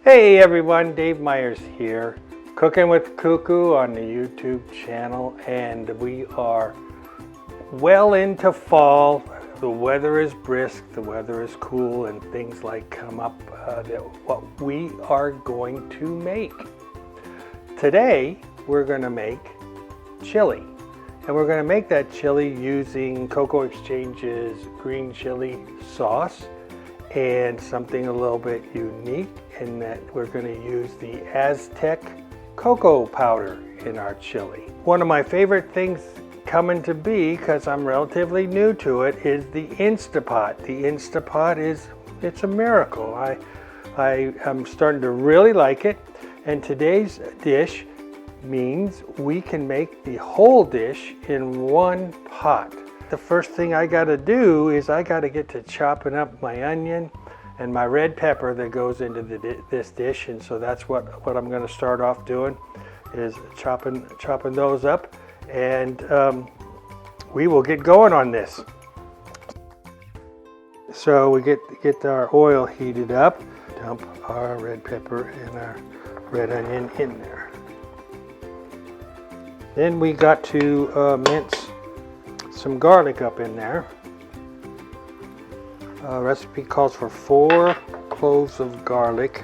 Hey everyone, Dave Myers here, cooking with KooKoo on the YouTube channel, and we are well into fall. The weather is brisk, the weather is cool, and things like come up what we are going to make. Today we're going to make chili, and we're going to make that chili using Cocoa Exchange's green chili sauce and something a little bit unique in that we're going to use the Aztec Cocoa Powder in our chili. One of my favorite things coming to be, because I'm relatively new to it, is the InstaPot. The InstaPot it's a miracle. I'm starting to really like it, and today's dish means we can make the whole dish in one pot. The first thing I got to do is I got to get to chopping up my onion and my red pepper that goes into this dish, and so that's what I'm going to start off doing, is chopping those up, and we will get going on this. So we get our oil heated up, dump our red pepper and our red onion in there. Then we got to mince some garlic up in there. Recipe calls for 4 cloves of garlic.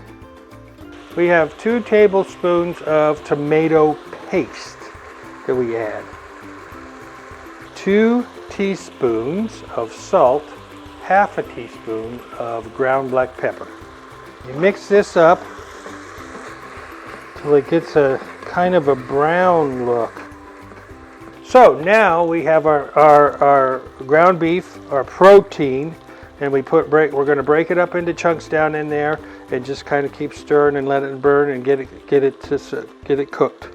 We have 2 tablespoons of tomato paste that we add. 2 teaspoons of salt, half a teaspoon of ground black pepper. You mix this up till it gets a kind of a brown look. So now we have our ground beef, our protein, and we're going to break it up into chunks down in there and just kind of keep stirring and let it burn and get it cooked.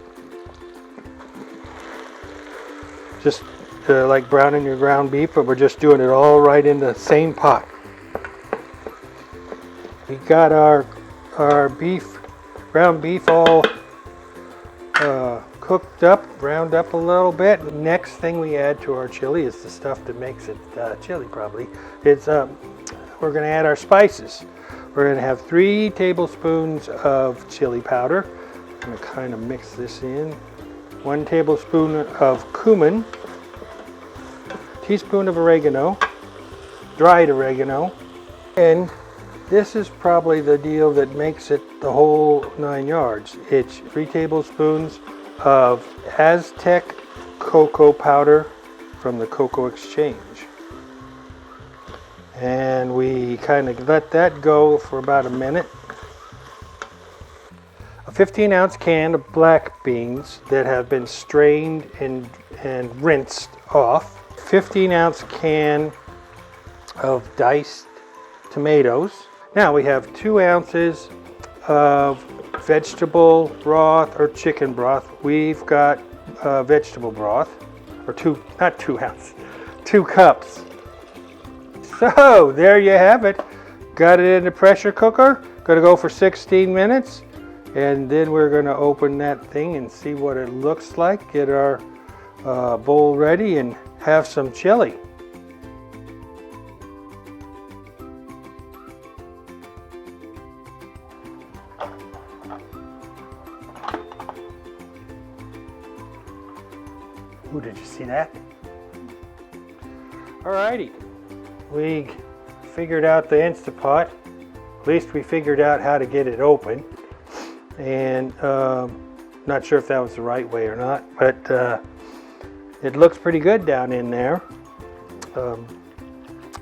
Just like browning your ground beef, but we're just doing it all right in the same pot. We got our ground beef all cooked up, browned up a little bit. Next thing we add to our chili is the stuff that makes it chili probably. We're going to add our spices. We're going to have 3 tablespoons of chili powder. I'm going to kind of mix this in. 1 tablespoon of cumin, teaspoon of oregano, dried oregano, and this is probably the deal that makes it the whole 9 yards. It's 3 tablespoons of Aztec Cocoa Powder from the Cocoa Exchange. And we kind of let that go for about a minute. A 15-ounce can of black beans that have been strained and rinsed off. 15-ounce can of diced tomatoes. Now we have 2 ounces of vegetable broth or chicken broth. We've got vegetable broth, or 2 ounces, 2 cups. So there you have it. Got it in the pressure cooker. Gonna go for 16 minutes, and then we're gonna open that thing and see what it looks like. Get our bowl ready and have some chili. Ooh, did you see that? Alrighty, we figured out the InstaPot. At least we figured out how to get it open. And not sure if that was the right way or not, but it looks pretty good down in there.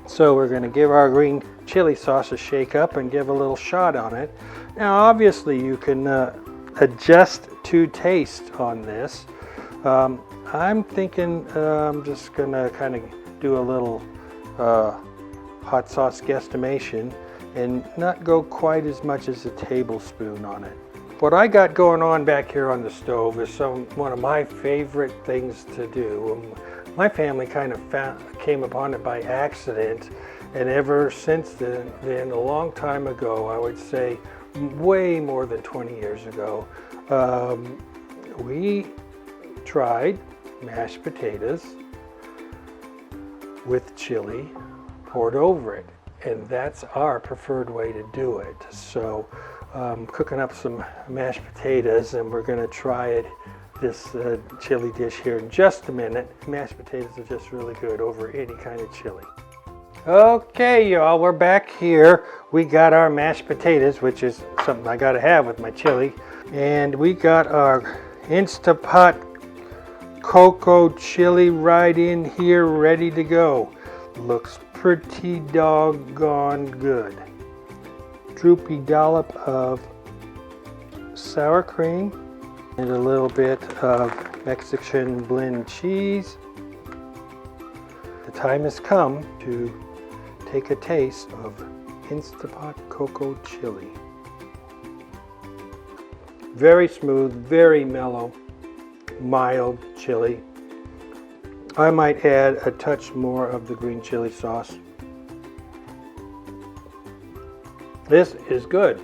So we're going to give our green chili sauce a shake up and give a little shot on it. Now obviously you can adjust to taste on this. I'm thinking I'm just going to kind of do a little hot sauce guesstimation and not go quite as much as a tablespoon on it. What I got going on back here on the stove is one of my favorite things to do. My family kind of came upon it by accident, and ever since then, a long time ago, I would say way more than 20 years ago, we tried mashed potatoes with chili poured over it, and that's our preferred way to do it. So cooking up some mashed potatoes, and we're going to try this chili dish here in just a minute. Mashed potatoes are just really good over any kind of chili. Okay, y'all, we're back here. We got our mashed potatoes, which is something I got to have with my chili. And we got our InstaPot cocoa chili right in here, ready to go. Looks pretty doggone good. Droopy dollop of sour cream and a little bit of Mexican blend cheese. The time has come to take a taste of InstaPot cocoa chili. Very smooth, very mellow, mild chili. I might add a touch more of the green chili sauce. This is good.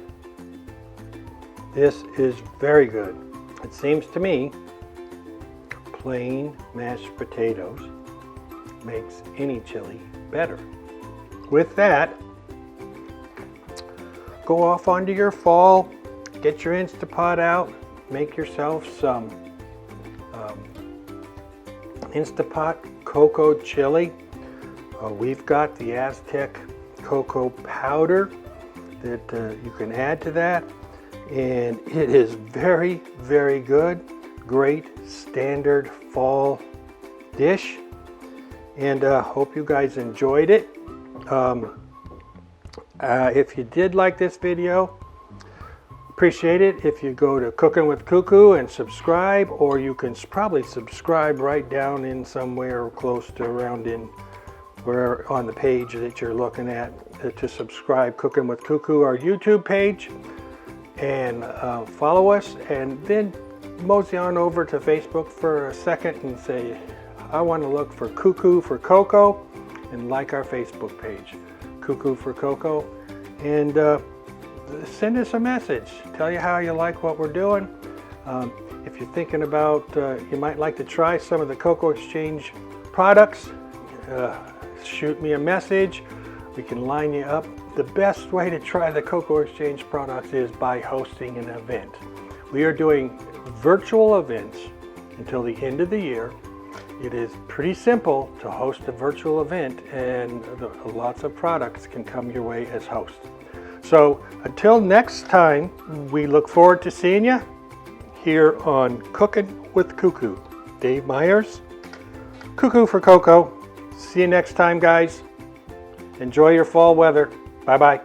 This is very good. It seems to me plain mashed potatoes makes any chili better. With that, go off onto your fall, get your InstaPot out, make yourself some InstaPot cocoa chili. We've got the Aztec Cocoa Powder that you can add to that, and it is very, very good. Great standard fall dish, and hope you guys enjoyed it. If you did like this video, appreciate it if you go to Cooking with KooKoo and subscribe, or you can probably subscribe right down in somewhere close to around in where on the page that you're looking at to subscribe. Cooking with KooKoo, our YouTube page, and follow us, and then mosey on over to Facebook for a second and say, I want to look for KooKoo for Cocoa, and like our Facebook page, KooKoo for Cocoa, and send us a message. Tell you how you like what we're doing. If you're thinking about, you might like to try some of the Cocoa Exchange products, shoot me a message. We can line you up. The best way to try the Cocoa Exchange products is by hosting an event. We are doing virtual events until the end of the year. It is pretty simple to host a virtual event, and lots of products can come your way as hosts. So until next time, we look forward to seeing you here on Cooking with KooKoo. Dave Myers, KooKoo for Cocoa. See you next time, guys. Enjoy your fall weather. Bye-bye.